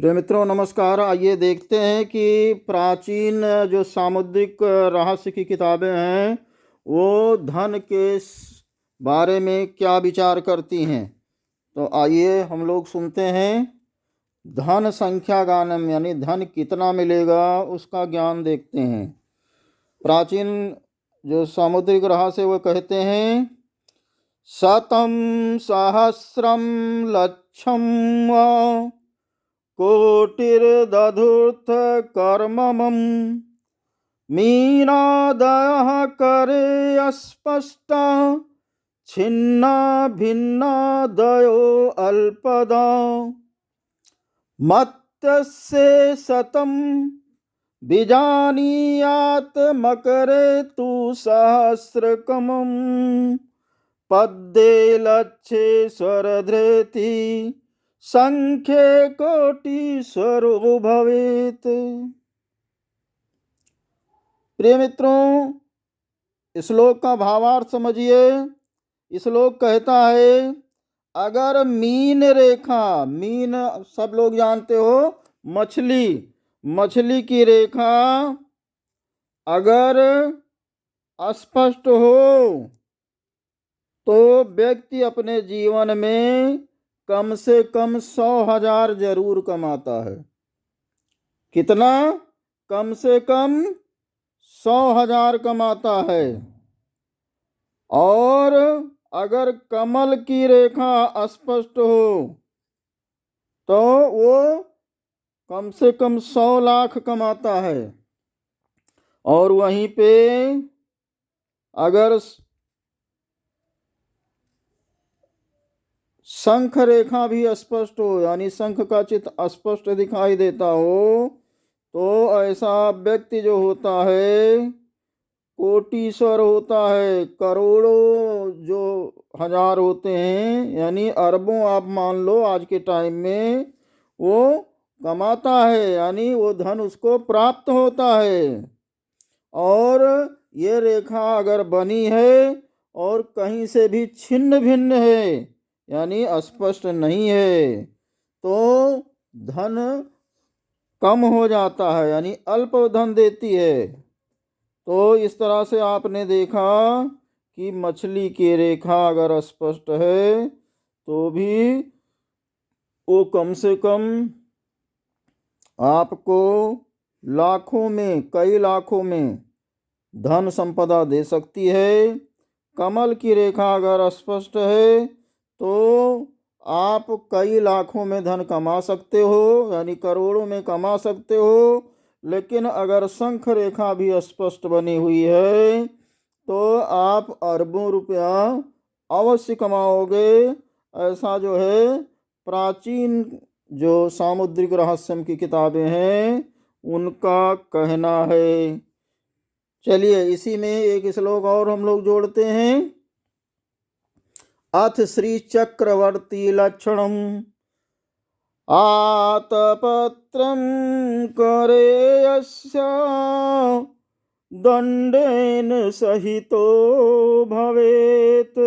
प्रिय मित्रों नमस्कार। आइए देखते हैं कि प्राचीन जो सामुद्रिक रहस्य की किताबें हैं वो धन के बारे में क्या विचार करती हैं। तो आइए हम लोग सुनते हैं। धन संख्या गानम यानी धन कितना मिलेगा उसका ज्ञान देखते हैं। प्राचीन जो सामुद्रिक रहस्य वो कहते हैं शतम सहस्रम लक्षम वा कोटिर्दधुर्थ कर्ममं मीनादयः करे अस्पष्टा छिन्ना भिन्नादयो अल्पदा मत्स्य शतं बीजानीयात् मकरे तु सहस्रकमं पद्ये लक्षे स्वरधृति संख्ये कोटिस्वरो भवेत्। प्रिय मित्रों श्लोक का भावार्थ समझिए। श्लोक कहता है अगर मीन रेखा, मीन सब लोग जानते हो मछली की रेखा अगर अस्पष्ट हो तो व्यक्ति अपने जीवन में कम से कम 100,000 जरूर कमाता है। कितना? कम से कम 100,000 कमाता है। और अगर कमल की रेखा अस्पष्ट हो तो वो कम से कम 100 लाख कमाता है। और वहीं पे अगर शंख रेखा भी स्पष्ट हो यानी शंख का चित्र स्पष्ट दिखाई देता हो तो ऐसा व्यक्ति जो होता है कोटीश्वर होता है। करोड़ों जो हजार होते हैं यानी अरबों आप मान लो आज के टाइम में वो कमाता है यानी वो धन उसको प्राप्त होता है। और ये रेखा अगर बनी है और कहीं से भी छिन्न भिन्न है यानी अस्पष्ट नहीं है तो धन कम हो जाता है यानी अल्प धन देती है। तो इस तरह से आपने देखा कि मछली की रेखा अगर स्पष्ट है तो भी वो कम से कम आपको लाखों में, कई लाखों में धन संपदा दे सकती है। कमल की रेखा अगर स्पष्ट है तो आप कई लाखों में धन कमा सकते हो यानी करोड़ों में कमा सकते हो। लेकिन अगर शंख रेखा भी स्पष्ट बनी हुई है तो आप अरबों रुपया अवश्य कमाओगे। ऐसा जो है प्राचीन जो सामुद्रिक रहस्य की किताबें हैं उनका कहना है। चलिए इसी में एक श्लोक और हम लोग जोड़ते हैं। अथ श्री चक्रवर्ती लक्षणम आतपत्रं करेयस्य दंडेन सहितो भवेत्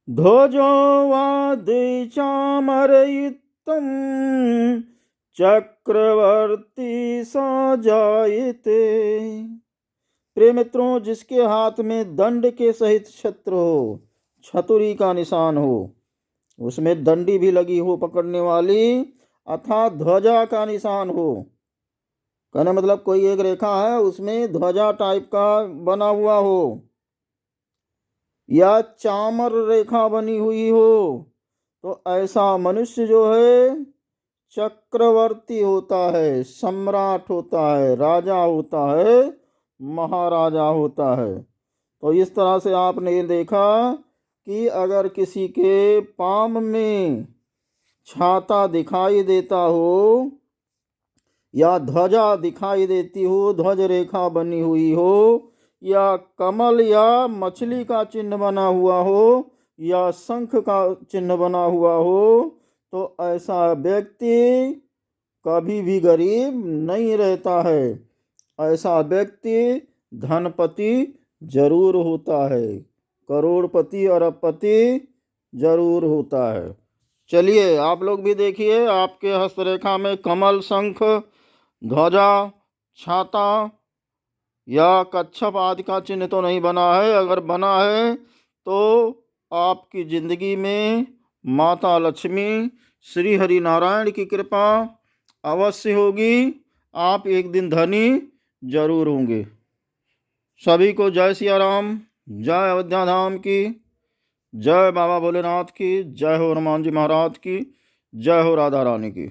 ध्वजो वा द्विचामरयुक्तं चक्रवर्ती स जायते। प्रिय मित्रों जिसके हाथ में दंड के सहित छत्र हो, छतुरी का निशान हो, उसमें दंडी भी लगी हो पकड़ने वाली अर्थात ध्वजा का निशान हो, कहने मतलब कोई एक रेखा है उसमें ध्वजा टाइप का बना हुआ हो या चामर रेखा बनी हुई हो तो ऐसा मनुष्य जो है चक्रवर्ती होता है, सम्राट होता है, राजा होता है, महाराजा होता है। तो इस तरह से आपने ये देखा कि अगर किसी के पाम में छाता दिखाई देता हो या ध्वजा दिखाई देती हो, ध्वज रेखा बनी हुई हो या कमल या मछली का चिन्ह बना हुआ हो या शंख का चिन्ह बना हुआ हो तो ऐसा व्यक्ति कभी भी गरीब नहीं रहता है। ऐसा व्यक्ति धनपति जरूर होता है, करोड़पति अरबपति जरूर होता है। चलिए आप लोग भी देखिए, आपके हस्तरेखा में कमल, शंख, ध्वजा, छाता या कच्छप आदि का चिन्ह तो नहीं बना है। अगर बना है तो आपकी जिंदगी में माता लक्ष्मी, श्री हरि नारायण की कृपा अवश्य होगी। आप एक दिन धनी जरूर होंगे। सभी को जय सिया राम, जय अयोध्या धाम की, जय बाबा भोलेनाथ की, जय हो हनुमान जी महाराज की, जय हो राधा रानी की।